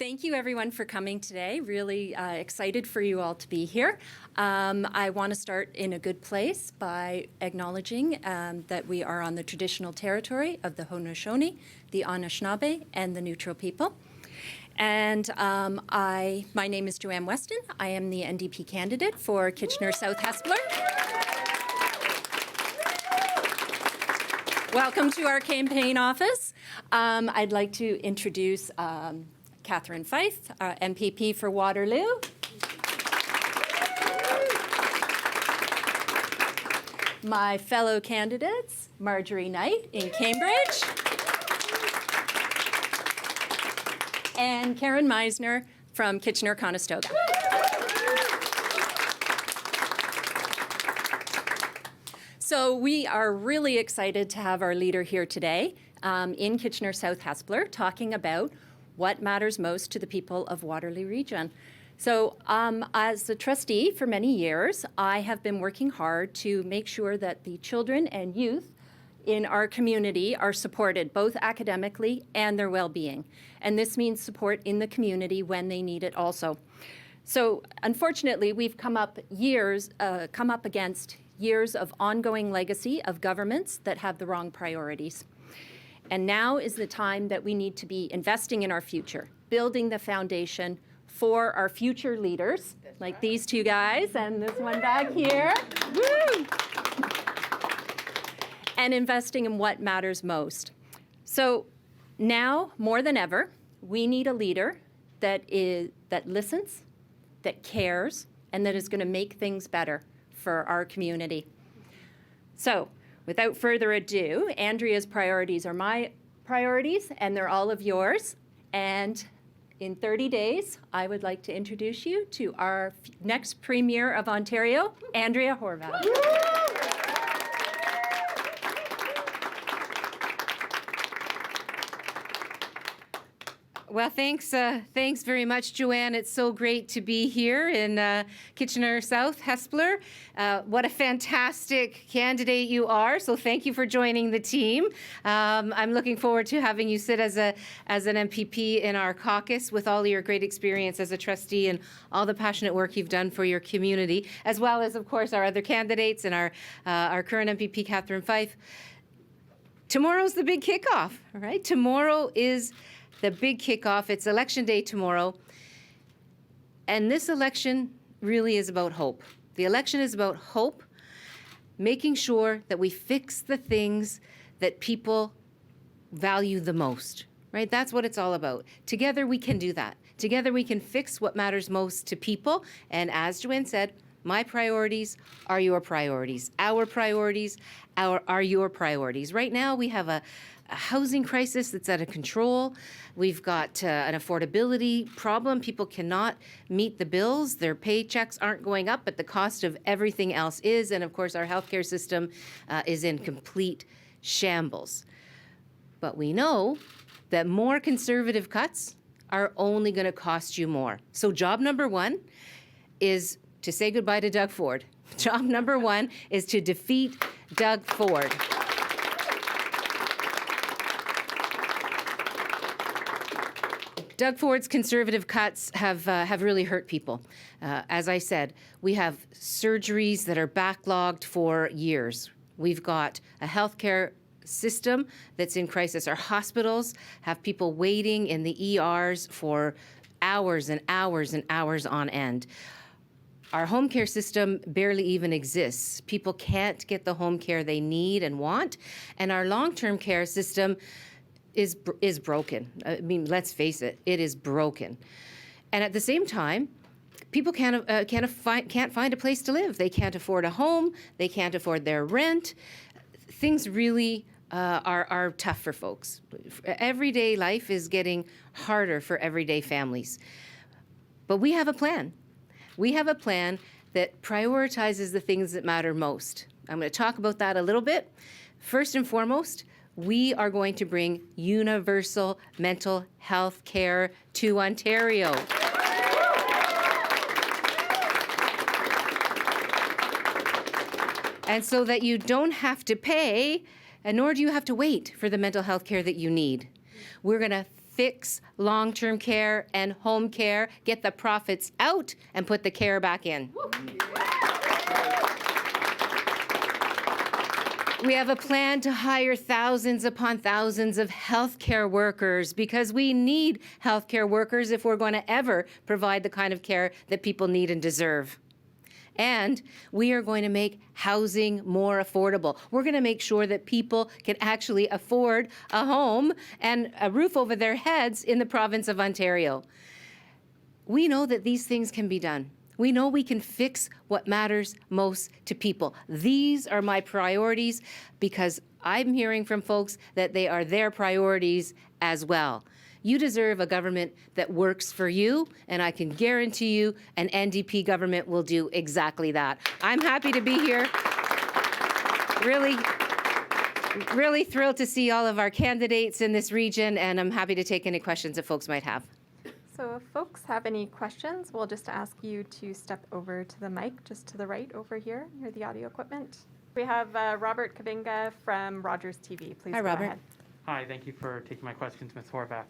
Thank you everyone for coming today. Really excited for you all to be here. I want to start in a good place by acknowledging that we are on the traditional territory of the Haudenosaunee, the Anishinaabe, and the Neutral people. And my name is Joanne Weston. I am the NDP candidate for Kitchener South-Hespeler. Welcome to our campaign office. I'd like to introduce Catherine Fife, MPP for Waterloo. My fellow candidates, Marjorie Knight in Cambridge, and Karen Meisner from Kitchener-Conestoga. So we are really excited to have our leader here today in Kitchener South-Hespeler talking about what matters most to the people of Waterloo Region. So as a trustee for many years, I have been working hard to make sure that the children and youth in our community are supported both academically and their well-being. And this means support in the community when they need it also. So unfortunately, we've come up against years of ongoing legacy of governments that have the wrong priorities. And now is the time that we need to be investing in our future, building the foundation for our future leaders, like these two guys and this one back here. Woo! And investing in what matters most. So now, more than ever, we need a leader that listens, that cares, and that is going to make things better for our community. So, without further ado, Andrea's priorities are my priorities, and they're all of yours. And in 30 days, I would like to introduce you to our next Premier of Ontario, Andrea Horwath. Well, thanks very much, Joanne. It's so great to be here in Kitchener South-Hespeler. What a fantastic candidate you are, so thank you for joining the team. I'm looking forward to having you sit as an MPP in our caucus with all your great experience as a trustee and all the passionate work you've done for your community, as well as, of course, our other candidates and our current MPP, Catherine Fife. Tomorrow's the big kickoff, all right? Tomorrow is the big kickoff. It's election day tomorrow. And this election really is about hope. The election is about hope, making sure that we fix the things that people value the most, right? That's what it's all about. Together we can do that. Together we can fix what matters most to people. And as Joanne said, my priorities are your priorities. Our priorities are your priorities. Right now we have a housing crisis that's out of control. We've got an affordability problem. People cannot meet the bills. Their paychecks aren't going up, but the cost of everything else is. And of course, our healthcare system is in complete shambles. But we know that more conservative cuts are only going to cost you more. So job number one is to say goodbye to Doug Ford. Job number one is to defeat Doug Ford. Doug Ford's conservative cuts have really hurt people. As I said, we have surgeries that are backlogged for years. We've got a healthcare system that's in crisis. Our hospitals have people waiting in the ERs for hours and hours and hours on end. Our home care system barely even exists. People can't get the home care they need and want, and our long-term care system is broken. I mean, let's face it, it is broken. And at the same time, people can't find a place to live. They can't afford a home. They can't afford their rent. Things really are tough for folks. Everyday life is getting harder for everyday families. But we have a plan. We have a plan that prioritizes the things that matter most. I'm going to talk about that a little bit. First and foremost, we are going to bring universal mental health care to Ontario. And so that you don't have to pay, and nor do you have to wait for the mental health care that you need. We're going to fix long-term care and home care, get the profits out, and put the care back in. We have a plan to hire thousands upon thousands of healthcare workers because we need healthcare workers if we're going to ever provide the kind of care that people need and deserve. And we are going to make housing more affordable. We're going to make sure that people can actually afford a home and a roof over their heads in the province of Ontario. We know that these things can be done. We know we can fix what matters most to people. These are my priorities because I'm hearing from folks that they are their priorities as well. You deserve a government that works for you, and I can guarantee you an NDP government will do exactly that. I'm happy to be here. Really thrilled to see all of our candidates in this region, and I'm happy to take any questions that folks might have. So if folks have any questions, we'll just ask you to step over to the mic, just to the right over here, near the audio equipment. We have Robert Kavinga from Rogers TV. Please Hi, go Robert. ahead. Hi, thank you for taking my questions, Ms. Horwath.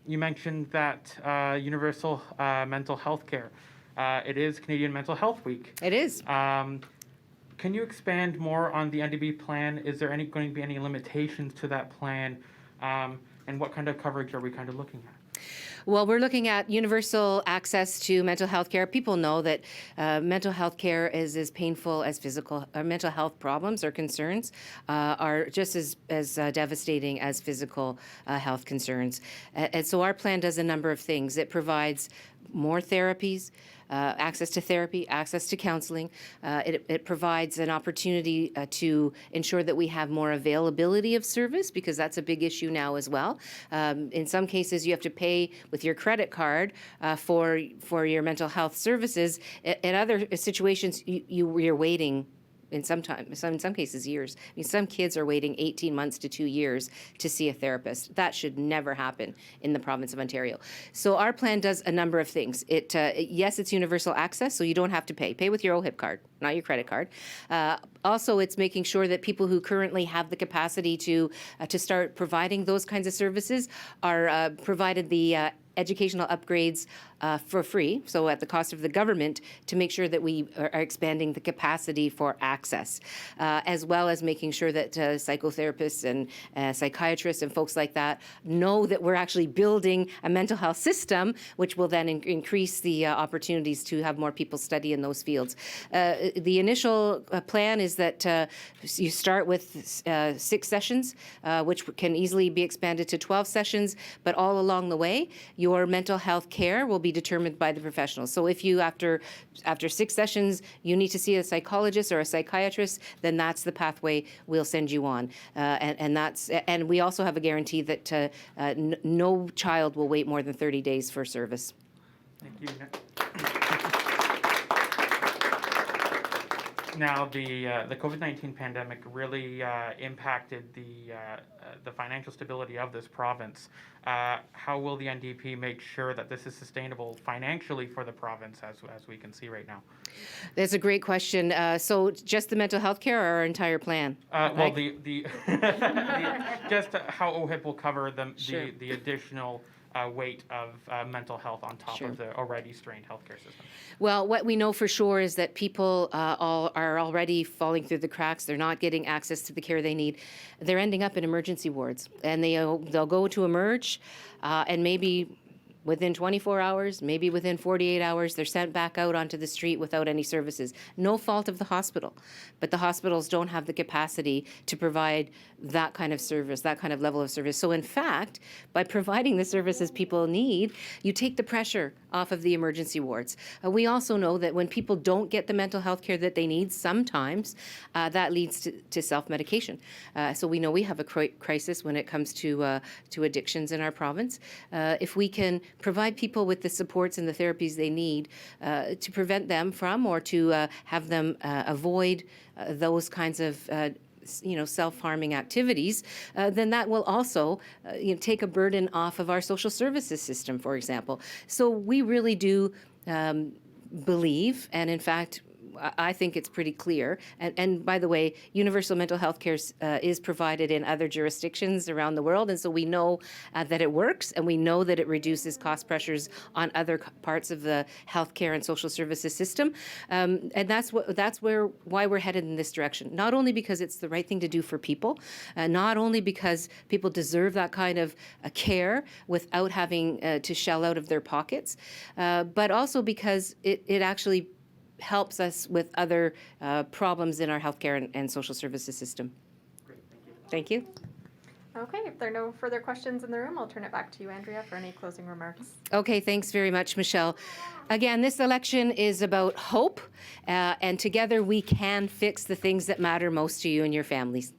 You mentioned that universal mental health care. It is Canadian Mental Health Week. It is. Can you expand more on the NDP plan? Is there going to be any limitations to that plan? And what kind of coverage are we kind of looking at? Well, we're looking at universal access to mental health care. People know that mental health care is as painful as physical. Mental health problems or concerns are just as devastating as physical health concerns. And so our plan does a number of things. It provides more therapies, access to therapy, access to counseling. It provides an opportunity to ensure that we have more availability of service, because that's a big issue now as well. In some cases, you have to pay with your credit card for your mental health services. In other situations, you're waiting. In some cases, years. I mean, some kids are waiting 18 months to 2 years to see a therapist. That should never happen in the province of Ontario. So our plan does a number of things. Yes, it's universal access, so you don't have to pay. Pay with your OHIP card, not your credit card. Also, it's making sure that people who currently have the capacity to start providing those kinds of services are provided the educational upgrades for free, so at the cost of the government, to make sure that we are expanding the capacity for access, as well as making sure that psychotherapists and psychiatrists and folks like that know that we're actually building a mental health system, which will then increase the opportunities to have more people study in those fields. The initial plan is that you start with 6 sessions, which can easily be expanded to 12 sessions, but all along the way, your mental health care will be determined by the professionals. So if you, after 6 sessions, you need to see a psychologist or a psychiatrist, then that's the pathway we'll send you on. And we also have a guarantee that no child will wait more than 30 days for service. Thank you. Now, the COVID-19 pandemic really impacted the financial stability of this province. How will the NDP make sure that this is sustainable financially for the province, as we can see right now? That's a great question. So just the mental health care or our entire plan? Well, just how OHIP will cover the additional weight of mental health on top of the already strained healthcare system. Well, what we know for sure is that people are already falling through the cracks. They're not getting access to the care they need. They're ending up in emergency wards, and they'll go to emerge, and maybe within 24 hours, maybe within 48 hours, they're sent back out onto the street without any services. No fault of the hospital, but the hospitals don't have the capacity to provide that kind of service, that kind of level of service. So in fact, by providing the services people need, you take the pressure off of the emergency wards. We also know that when people don't get the mental health care that they need, sometimes that leads to self-medication. So we know we have a crisis when it comes to addictions in our province. If we can provide people with the supports and the therapies they need to prevent them from or to have them avoid those kinds of self-harming activities, then that will also take a burden off of our social services system, for example. So we really do believe, and in fact, I think it's pretty clear. And by the way, universal mental health care is provided in other jurisdictions around the world, and so we know that it works, and we know that it reduces cost pressures on other parts of the healthcare and social services system. And that's why we're headed in this direction. Not only because it's the right thing to do for people, not only because people deserve that kind of care without having to shell out of their pockets, but also because it actually helps us with other problems in our healthcare and social services system. Great, thank you. Thank you. Okay, if there are no further questions in the room, I'll turn it back to you, Andrea, for any closing remarks. Okay, thanks very much, Michelle. Again, this election is about hope, and together we can fix the things that matter most to you and your families.